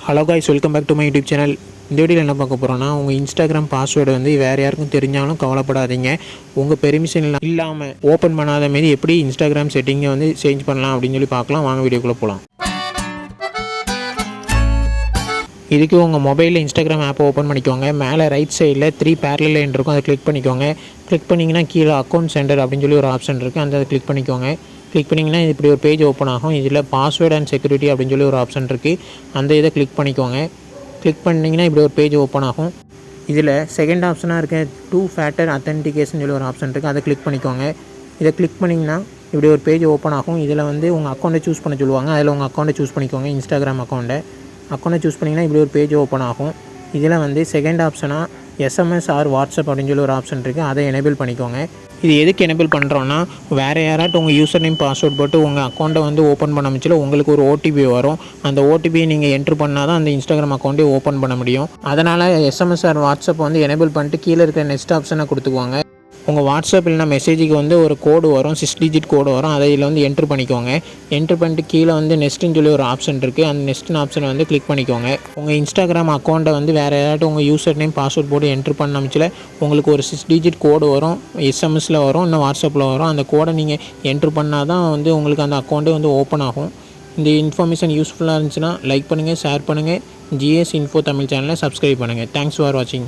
Hello guys, welcome back to my YouTube channel. இந்த வீடியோவில் என்ன பார்க்க போகிறோன்னா, உங்கள் இன்ஸ்டாகிராம் பாஸ்வேர்டு வந்து வேறு யாருக்கும் தெரிஞ்சாலும் கவலைப்படாதீங்க. உங்கள் பெர்மிஷன் இல்லாமல் ஓப்பன் பண்ணாத மாரி எப்படி இன்ஸ்டாகிராம் செட்டிங்கை வந்து சேஞ்ச் பண்ணலாம் அப்படின்னு சொல்லி பார்க்கலாம். வாங்க வீடியோக்குள்ளே போகலாம். இதுக்கு உங்கள் மொபைலில் இன்ஸ்டாகிராம் ஆப்பை ஓப்பன் பண்ணிக்கோங்க. மேலே ரைட் சைடில் 3 parallel லைன் இருக்கும், அதை கிளிக் பண்ணிக்கோங்க. கிளிக் பண்ணிங்கன்னா கீழே அக்கௌண்ட் சென்டர் அப்படின்னு சொல்லி ஒரு ஆப்ஷன் இருக்குது, அந்த அதை கிளிக் பண்ணிக்கோங்க. கிளிக் பண்ணிங்கன்னா இப்படி ஒரு பேஜ் ஓப்பன் ஆகும். இதில் பாஸ்வேர்டு அண்ட் செக்யூரிட்டி அப்படின்னு சொல்லி ஒரு ஆப்ஷன் இருக்குது, அந்த இதை கிளிக் பண்ணிக்கோங்க. கிளிக் பண்ணிங்கன்னா இப்படி ஒரு பேஜ் ஓப்பன் ஆகும். இதில் செகண்ட் ஆப்ஷனாக இருக்க 2 factor authentication சொல்லி ஒரு ஆப்ஷன் இருக்குது, அதை கிளிக் பண்ணிக்கோங்க. இதை கிளிக் பண்ணிங்கன்னா இப்படி ஒரு பேஜ் ஓப்பன் ஆகும். இதில் வந்து உங்கள் அக்கௌண்ட்டை சூஸ் பண்ண சொல்லுவாங்க. அதில் உங்கள் அக்கௌண்ட்டை சூஸ் பண்ணிக்கோங்க. இன்ஸ்டாகிராம் அக்கௌண்ட்டை சூஸ் பண்ணிங்கன்னா இப்படி ஒரு பேஜ் ஓப்பன் ஆகும். இதில் வந்து செகண்ட் ஆப்ஷனாக SMS ஆர் வாட்ஸ்அப் அப்படின்னு சொல்லி ஒரு ஆப்ஷன் இருக்குது, அதை எனேபிள் பண்ணிக்கோங்க. இது எதுக்கு எனேபிள் பண்ணுறோன்னா, வேறு யாராட்டும் உங்கள் யூசர் நேம் பாஸ்வேர்ட் போட்டு உங்கள் அக்கௌண்ட்டை வந்து ஓப்பன் பண்ண முடியல, உங்களுக்கு ஒரு OTP வரும். அந்த OTPயை நீங்கள் என்ட்ரு பண்ணால் தான் அந்த இன்ஸ்டாகிராம் அக்கௌண்ட்டை ஓப்பன் பண்ண முடியும். அதனால் SMS ஆர் வாட்ஸ்அப் வந்து எனேபிள் பண்ணிட்டு கீழே இருக்கிற நெக்ஸ்ட் ஆப்ஷனை கொடுத்துக்குவாங்க. உங்கள் வாட்ஸ்அப் இல்லைனா மெசேஜுக்கு வந்து ஒரு கோடு வரும், 6 digit கோடு வரும். அதை இதில் வந்து என்ட்ரு பண்ணிக்கோங்க. என்ட்ரு பண்ணிட்டு கீழே வந்து நெக்ஸ்ட்டுன்னு சொல்லி ஒரு ஆப்ஷன் இருக்குது, அந்த நெக்ஸ்ட்னு ஆப்ஷனை வந்து கிளிக் பண்ணிக்கோங்க. உங்கள் இன்ஸ்டாகிராம் அக்கௌண்ட்டை வந்து வேறு யாராட்டும் உங்கள் யூசர் நேம் பாஸ்வேர்ட் போட்டு என்ட்ரு பண்ண அமைச்சில் உங்களுக்கு ஒரு 6 digit கோடு வரும், SMSல வரும், இன்னும் வாட்ஸ்அப்பில் வரும். அந்த கோடை நீங்கள் என்ட்ரு பண்ணால் தான் வந்து உங்களுக்கு அந்த அக்கௌண்ட்டே வந்து ஓப்பன் ஆகும். இந்த இன்ஃபர்மேஷன் யூஸ்ஃபுல்லாக இருந்துச்சுன்னா லைக் பண்ணுங்கள், ஷேர் பண்ணுங்கள். GS Info தமிழ் சேனலை சப்ஸ்கிரைப் பண்ணுங்கள். தேங்க்ஸ் ஃபார் வாட்சிங்.